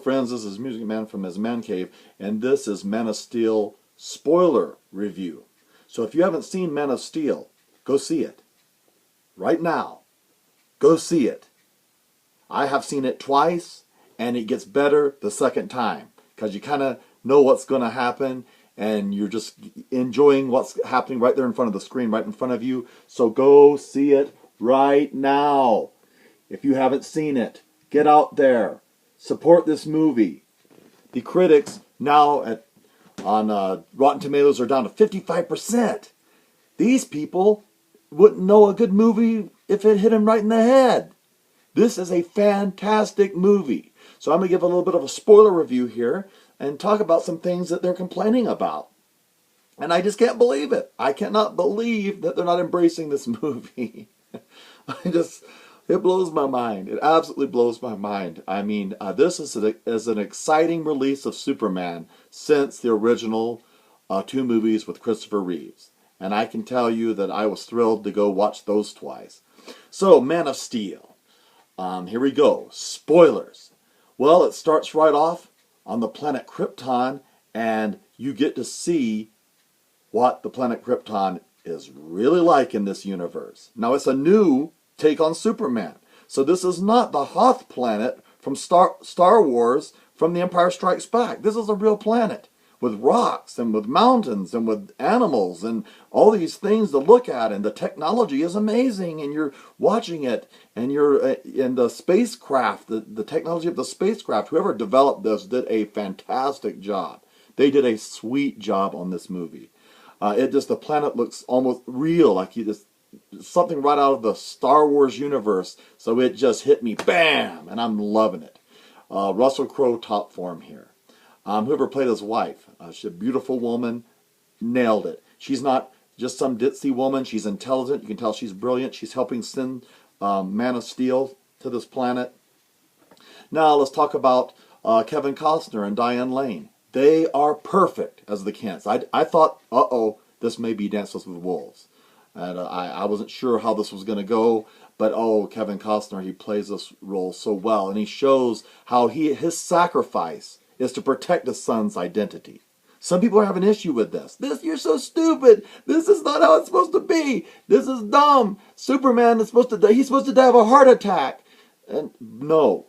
friends, this is Music Man from his man cave, and this is Man of Steel spoiler review. So if you haven't seen Man of Steel, go see it. Right now. Go see it. I have seen it twice, and it gets better the second time, because you kind of know what's going to happen, and you're just enjoying what's happening right there in front of the screen, right in front of you. So go see it right now. If you haven't seen it, get out there. Support this movie. The critics now on Rotten Tomatoes are down to 55%. These people wouldn't know a good movie if it hit them right in the head. This is a fantastic movie. So I'm going to give a little bit of a spoiler review here and talk about some things that they're complaining about. And I just can't believe it. I cannot believe that they're not embracing this movie. It blows my mind. It absolutely blows my mind. I mean, this is an exciting release of Superman since the original 2 movies with Christopher Reeves. And I can tell you that I was thrilled to go watch those twice. So, Man of Steel. Here we go. Spoilers. Well, it starts right off on the planet Krypton, and you get to see what the planet Krypton is really like in this universe. Now, it's a new take on Superman. So this is not the Hoth planet from Star Wars from The Empire Strikes Back. This is a real planet with rocks and with mountains and with animals and all these things to look at, and the technology is amazing, and you're watching it, and you're in the spacecraft, the technology of the spacecraft. Whoever developed this did a fantastic job. They did a sweet job on this movie. The planet looks almost real, like something right out of the Star Wars universe. So it just hit me, bam, and I'm loving it. Russell Crowe top form here. Whoever played his wife, she's a beautiful woman, nailed it. She's not just some ditzy woman. She's intelligent. You can tell she's brilliant. She's helping send Man of Steel to this planet. Now let's talk about Kevin Costner and Diane Lane. They are perfect as the Kents. I thought, this may be Dances with Wolves. And I wasn't sure how this was going to go, but Kevin Costner, he plays this role so well, and he shows how his sacrifice is to protect his son's identity. Some people are having an issue with this. You're so stupid. This is not how it's supposed to be. This is dumb. Superman is supposed to die. He's supposed to die of a heart attack. And no,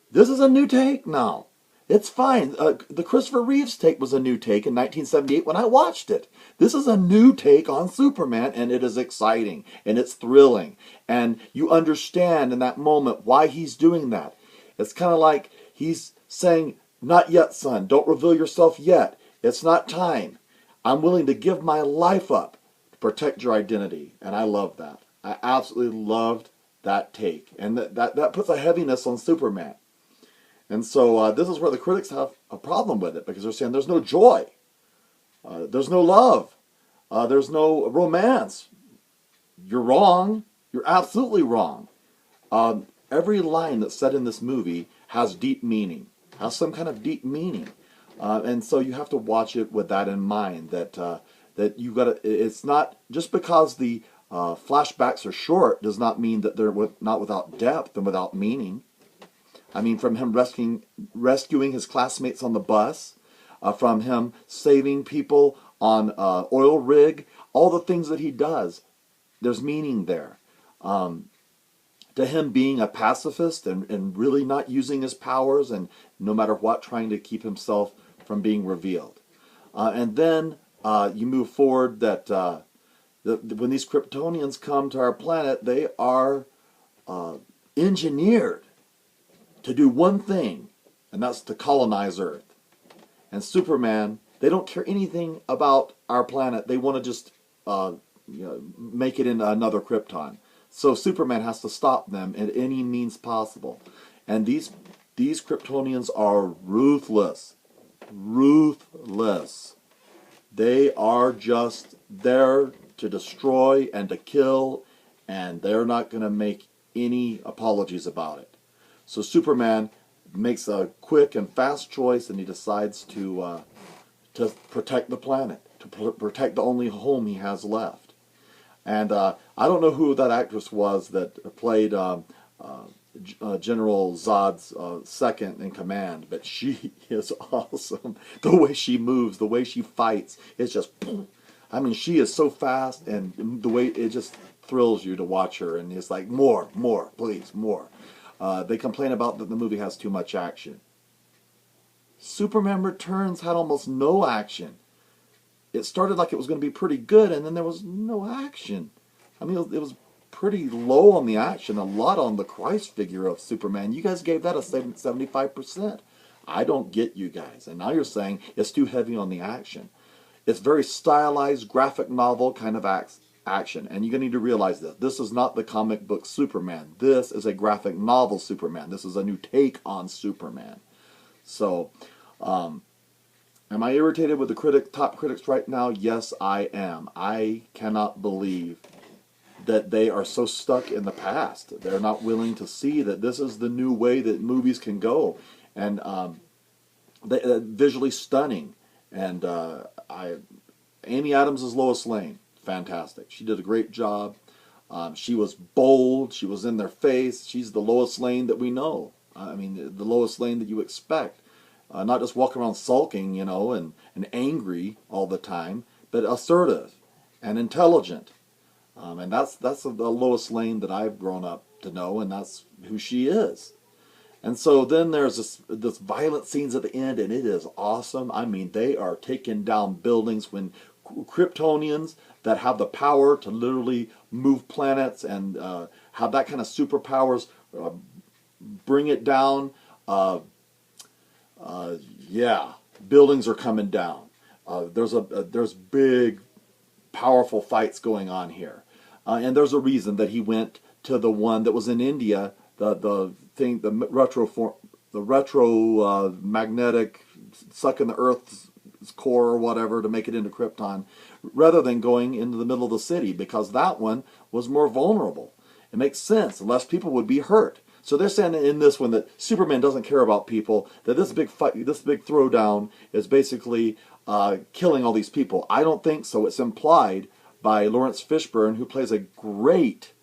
this is a new take now. It's fine. The Christopher Reeves take was a new take in 1978 when I watched it. This is a new take on Superman, and it is exciting, and it's thrilling. And you understand in that moment why he's doing that. It's kind of like he's saying, not yet, son. Don't reveal yourself yet. It's not time. I'm willing to give my life up to protect your identity. And I love that. I absolutely loved that take. And that puts a heaviness on Superman. And so this is where the critics have a problem with it, because they're saying there's no joy, there's no love, there's no romance. You're wrong. You're absolutely wrong. Every line that's said in this movie has deep meaning, has some kind of deep meaning, and so you have to watch it with that in mind. That you got to. It's not just because the flashbacks are short does not mean that they're not without depth and without meaning. I mean, from him rescuing his classmates on the bus, from him saving people on oil rig, all the things that he does, there's meaning there. To him being a pacifist and really not using his powers, and no matter what, trying to keep himself from being revealed. And then you move forward that when these Kryptonians come to our planet, they are engineered to do one thing, and that's to colonize Earth. And Superman, they don't care anything about our planet. They want to just make it into another Krypton. So Superman has to stop them at any means possible. And these Kryptonians are ruthless. Ruthless. They are just there to destroy and to kill, and they're not going to make any apologies about it. So Superman makes a quick and fast choice, and he decides to protect the planet, to protect the only home he has left. And I don't know who that actress was that played General Zod's second in command, but she is awesome. The way she moves, the way she fights, it's just, I mean, she is so fast, and the way it just thrills you to watch her, and it's like, more, please, more. They complain about that the movie has too much action. Superman Returns had almost no action. It started like it was going to be pretty good, and then there was no action. I mean, it was pretty low on the action, a lot on the Christ figure of Superman. You guys gave that a 75%. I don't get you guys. And now you're saying it's too heavy on the action. It's very stylized, graphic novel kind of action. And you're going to need to realize this. This is not the comic book Superman. This is a graphic novel Superman. This is a new take on Superman. So, am I irritated with the top critics right now? Yes, I am. I cannot believe that they are so stuck in the past. They're not willing to see that this is the new way that movies can go. And visually stunning. And Amy Adams is Lois Lane. Fantastic. She did a great job. She was bold. She was in their face. She's the Lois Lane that we know. I mean, the Lois Lane that you expect. Not just walking around sulking, you know, and angry all the time, but assertive and intelligent. And that's the Lois Lane that I've grown up to know, and that's who she is. And so then there's this violent scenes at the end, and it is awesome. I mean, they are taking down buildings when Kryptonians that have the power to literally move planets and have that kind of superpowers bring it down. Yeah, buildings are coming down. There's big, powerful fights going on here. And there's a reason that he went to the one that was in India, the retro magnetic sucking the Earth's core or whatever to make it into Krypton, rather than going into the middle of the city, because that one was more vulnerable. It makes sense. Less people would be hurt. So they're saying in this one that Superman doesn't care about people, that this big fight, this big throwdown is basically killing all these people. I don't think so. It's implied by Lawrence Fishburne, who plays a great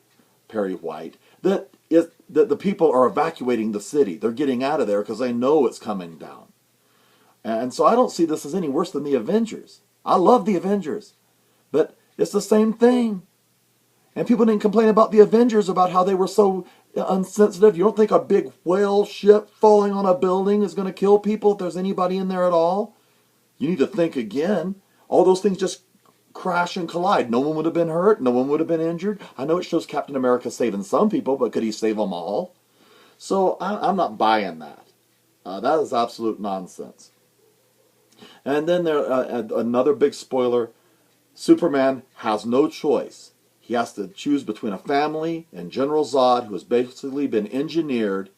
Perry White, that the people are evacuating the city. They're getting out of there because they know it's coming down. And so I don't see this as any worse than the Avengers. I love the Avengers, but it's the same thing. And people didn't complain about the Avengers, about how they were so unsensitive. You don't think a big whale ship falling on a building is going to kill people if there's anybody in there at all? You need to think again. All those things just crash and collide. No one would have been hurt. No one would have been injured. I know it shows Captain America saving some people, but could he save them all? So I'm not buying that. That is absolute nonsense. And then another big spoiler. Superman has no choice. He has to choose between a family and General Zod, who has basically been engineered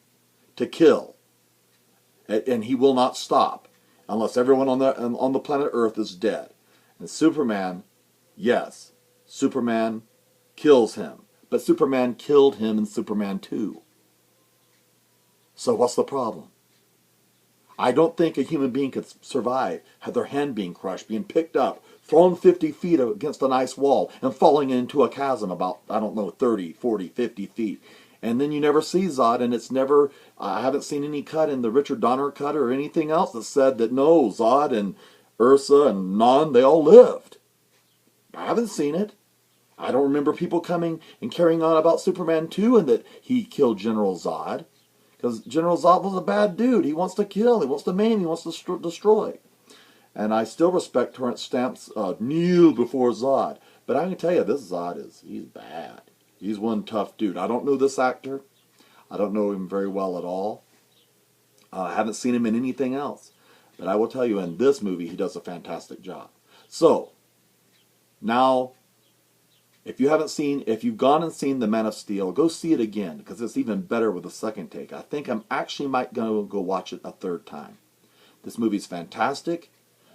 to kill. And he will not stop unless everyone on the planet Earth is dead. And Superman, yes, Superman kills him. But Superman killed him in Superman 2. So what's the problem? I don't think a human being could survive, have their hand being crushed, being picked up, thrown 50 feet against an ice wall, and falling into a chasm about, 30, 40, 50 feet. And then you never see Zod, and it's never, I haven't seen any cut in the Richard Donner cut or anything else that said that no, Zod and Ursa and Non, they all lived. I haven't seen it. I don't remember people coming and carrying on about Superman 2 and that he killed General Zod. Because General Zod was a bad dude. He wants to kill, he wants to maim, he wants to destroy. And I still respect Terrence Stamp's kneel before Zod. But I can tell you, this Zod he's bad. He's one tough dude. I don't know this actor. I don't know him very well at all. I haven't seen him in anything else. But I will tell you, in this movie, he does a fantastic job. So, now, if you've gone and seen The Man of Steel, go see it again, because it's even better with a second take. I think I'm actually might go watch it a third time. This movie's fantastic.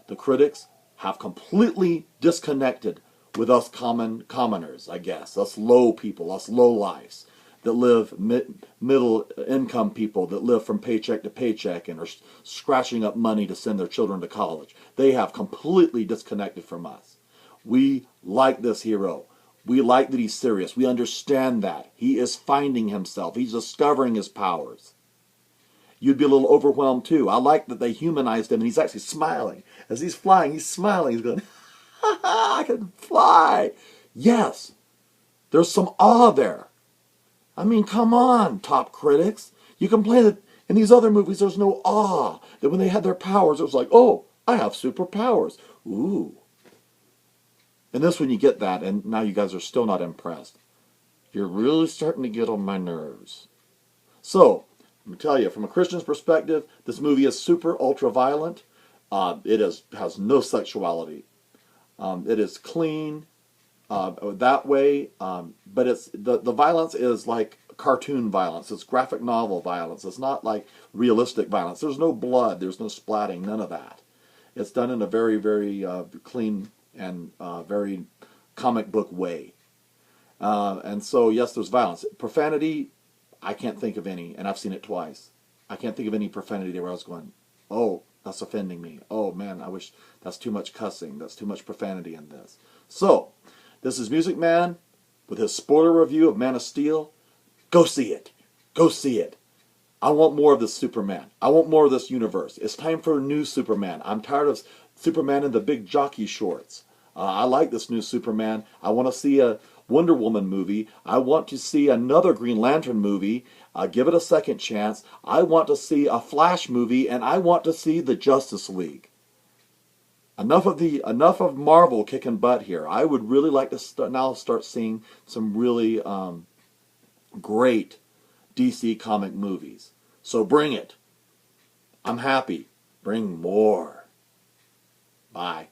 The critics have completely disconnected with us commoners, I guess. Us low people, us low lives that live, middle income people that live from paycheck to paycheck and are scratching up money to send their children to college. They have completely disconnected from us. We like this hero. We like that he's serious. We understand that. He is finding himself. He's discovering his powers. You'd be a little overwhelmed too. I like that they humanized him and he's actually smiling. As he's flying, he's smiling. He's going, ha ha, I can fly. Yes, there's some awe there. I mean, come on, top critics. You complain that in these other movies there's no awe. That when they had their powers, it was like, oh, I have superpowers. Ooh. In this one you get that, and now you guys are still not impressed. You're really starting to get on my nerves. So, let me tell you, from a Christian's perspective, this movie is super ultra violent. Has no sexuality. It is clean that way, but it's the violence is like cartoon violence. It's graphic novel violence. It's not like realistic violence. There's no blood. There's no splatting. None of that. It's done in a very, very clean and very comic book way. And so, yes, there's violence. Profanity, I can't think of any, and I've seen it twice. I can't think of any profanity there where I was going, oh, that's offending me. Oh, man, I wish that's too much cussing. That's too much profanity in this. So, this is Music Man with his spoiler review of Man of Steel. Go see it. Go see it. I want more of this Superman. I want more of this universe. It's time for a new Superman. I'm tired of Superman in the big jockey shorts. I like this new Superman. I want to see a Wonder Woman movie. I want to see another Green Lantern movie. Give it a second chance. I want to see a Flash movie, and I want to see the Justice League. Enough of Marvel kicking butt here. I would really like to now start seeing some really great DC comic movies. So bring it. I'm happy. Bring more. Bye.